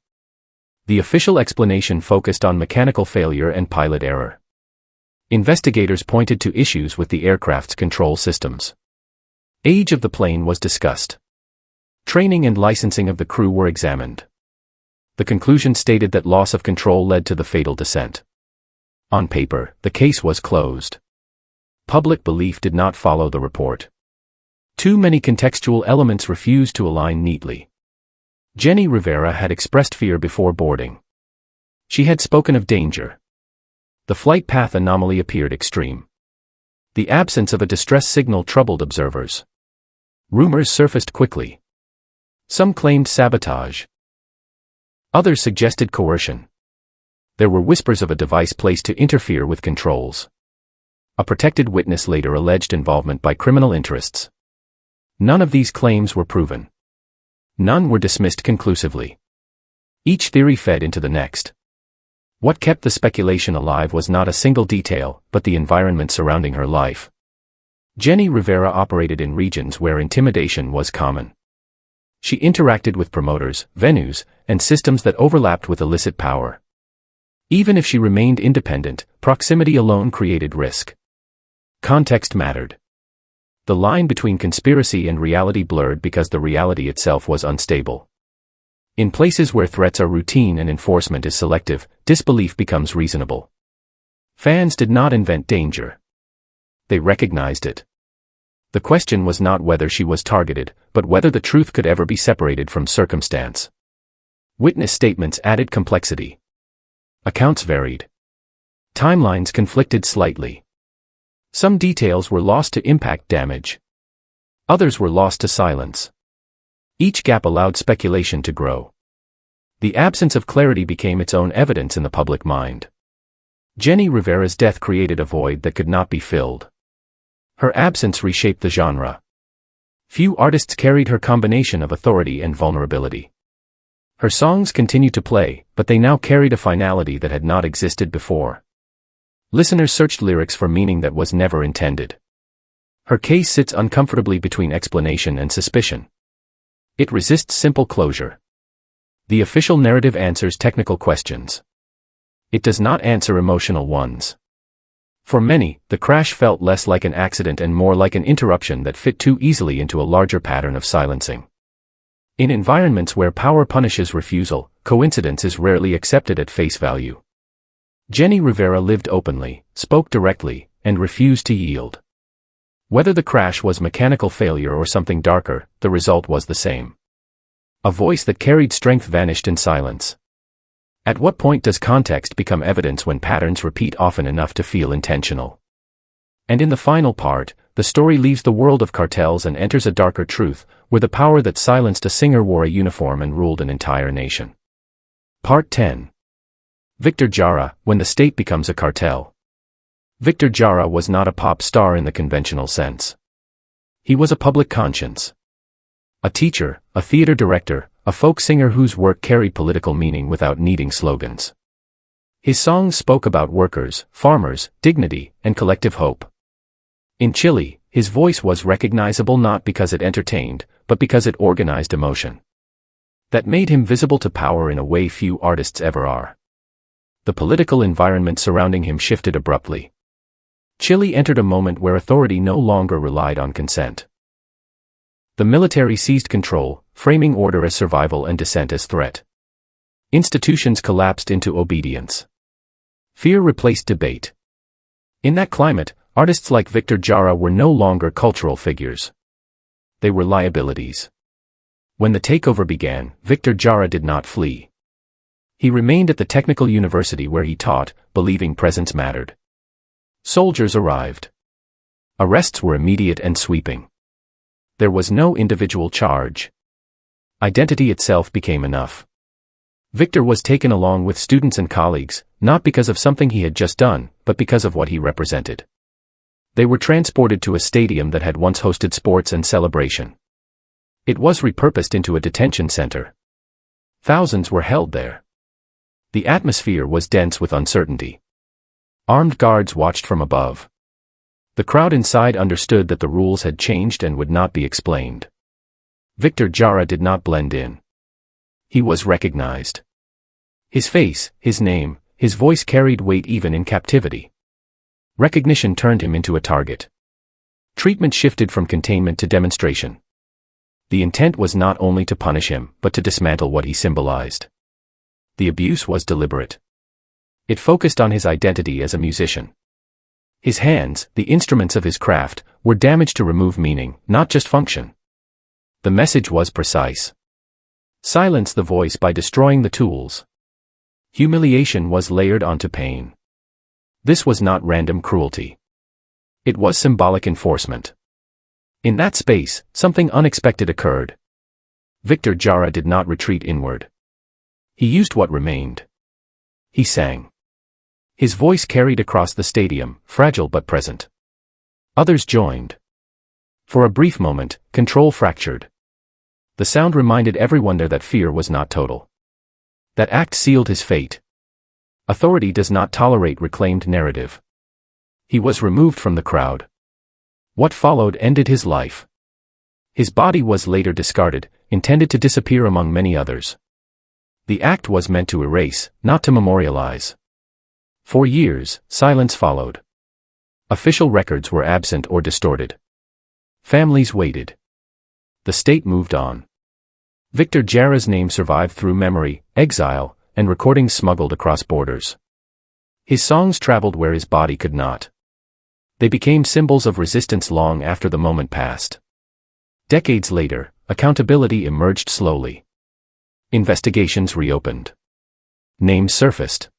Speaker 1: The official explanation focused on mechanical failure and pilot error. Investigators pointed to issues with the aircraft's control systems. Age of the plane was discussed. Training and licensing of the crew were examined. The conclusion stated that loss of control led to the fatal descent. On paper, the case was closed. Public belief did not follow the report. Too many contextual elements refused to align neatly. Jenni Rivera had expressed fear before boarding. She had spoken of danger. The flight path anomaly appeared extreme. The absence of a distress signal troubled observers. Rumors surfaced quickly. Some claimed sabotage. Others suggested coercion. There were whispers of a device placed to interfere with controls. A protected witness later alleged involvement by criminal interests. None of these claims were proven. None were dismissed conclusively. Each theory fed into the next. What kept the speculation alive was not a single detail, but the environment surrounding her life. Jenni Rivera operated in regions where intimidation was common. She interacted with promoters, venues, and systems that overlapped with illicit power. Even if she remained independent, proximity alone created risk. Context mattered. The line between conspiracy and reality blurred because the reality itself was unstable. In places where threats are routine and enforcement is selective, disbelief becomes reasonable. Fans did not invent danger. They recognized it. The question was not whether she was targeted, but whether the truth could ever be separated from circumstance. Witness statements added complexity. Accounts varied. Timelines conflicted slightly. Some details were lost to impact damage. Others were lost to silence. Each gap allowed speculation to grow. The absence of clarity became its own evidence in the public mind. Jenni Rivera's death created a void that could not be filled. Her absence reshaped the genre. Few artists carried her combination of authority and vulnerability. Her songs continued to play, but they now carried a finality that had not existed before. Listeners searched lyrics for meaning that was never intended. Her case sits uncomfortably between explanation and suspicion. It resists simple closure. The official narrative answers technical questions. It does not answer emotional ones. For many, the crash felt less like an accident and more like an interruption that fit too easily into a larger pattern of silencing. In environments where power punishes refusal, coincidence is rarely accepted at face value. Jenni Rivera lived openly, spoke directly, and refused to yield. Whether the crash was mechanical failure or something darker, the result was the same. A voice that carried strength vanished in silence. At what point does context become evidence when patterns repeat often enough to feel intentional? And in the final part, the story leaves the world of Cartels and enters a darker truth, where the power that silenced a singer wore a uniform and ruled an entire nation. Part 10. Victor Jara, When the State Becomes a Cartel. Victor Jara was not a pop star in the conventional sense. He was a public conscience. A teacher, a theater director, a folk singer whose work carried political meaning without needing slogans. His songs spoke about workers, farmers, dignity, and collective hope. In Chile, his voice was recognizable not because it entertained, but because it organized emotion. That made him visible to power in a way few artists ever are. The political environment surrounding him shifted abruptly. Chile entered a moment where authority no longer relied on consent. The military seized control, framing order as survival and dissent as threat. Institutions collapsed into obedience. Fear replaced debate. In that climate, artists like Victor Jara were no longer cultural figures. They were liabilities. When the takeover began, Victor Jara did not flee. He remained at the technical university where he taught, believing presence mattered. Soldiers arrived. Arrests were immediate and sweeping. There was no individual charge. Identity itself became enough. Victor was taken along with students and colleagues, not because of something he had just done, but because of what he represented. They were transported to a stadium that had once hosted sports and celebration. It was repurposed into a detention center. Thousands were held there. The atmosphere was dense with uncertainty. Armed guards watched from above. The crowd inside understood that the rules had changed and would not be explained. Victor Jara did not blend in. He was recognized. His face, his name, his voice carried weight even in captivity. Recognition turned him into a target. Treatment shifted from containment to demonstration. The intent was not only to punish him, but to dismantle what he symbolized. The abuse was deliberate. It focused on his identity as a musician. His hands, the instruments of his craft, were damaged to remove meaning, not just function. The message was precise. Silence the voice by destroying the tools. Humiliation was layered onto pain. This was not random cruelty. It was symbolic enforcement. In that space, something unexpected occurred. Victor Jara did not retreat inward. He used what remained. He sang. His voice carried across the stadium, fragile but present. Others joined. For a brief moment, control fractured. The sound reminded everyone there that fear was not total. That act sealed his fate. Authority does not tolerate reclaimed narrative. He was removed from the crowd. What followed ended his life. His body was later discarded, intended to disappear among many others. The act was meant to erase, not to memorialize. For years, silence followed. Official records were absent or distorted. Families waited. The state moved on. Victor Jara's name survived through memory, exile, and recordings smuggled across borders. His songs traveled where his body could not. They became symbols of resistance long after the moment passed. Decades later, accountability emerged slowly. Investigations reopened. Names surfaced.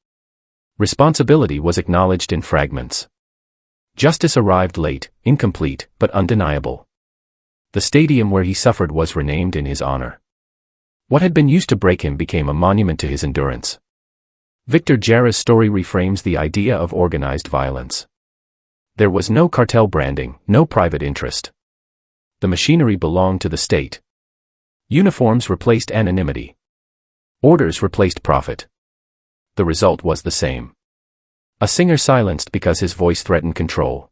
Speaker 1: Responsibility was acknowledged in fragments. Justice arrived late, incomplete, but undeniable. The stadium where he suffered was renamed in his honor. What had been used to break him became a monument to his endurance. Victor Jara's story reframes the idea of organized violence. There was no cartel branding, no private interest. The machinery belonged to the state. Uniforms replaced anonymity. Orders replaced profit. The result was the same. A singer silenced because his voice threatened control.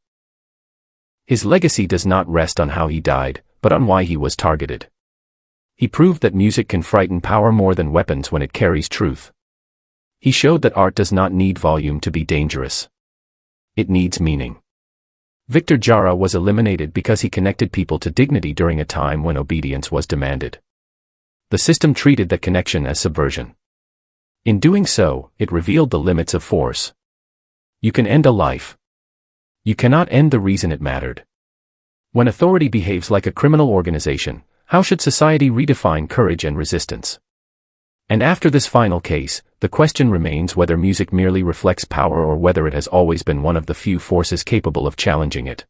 Speaker 1: His legacy does not rest on how he died, but on why he was targeted. He proved that music can frighten power more than weapons when it carries truth. He showed that art does not need volume to be dangerous. It needs meaning. Victor Jara was eliminated because he connected people to dignity during a time when obedience was demanded. The system treated that connection as subversion. In doing so, it revealed the limits of force. You can end a life. You cannot end the reason it mattered. When authority behaves like a criminal organization, how should society redefine courage and resistance? And after this final case, the question remains whether music merely reflects power or whether it has always been one of the few forces capable of challenging it.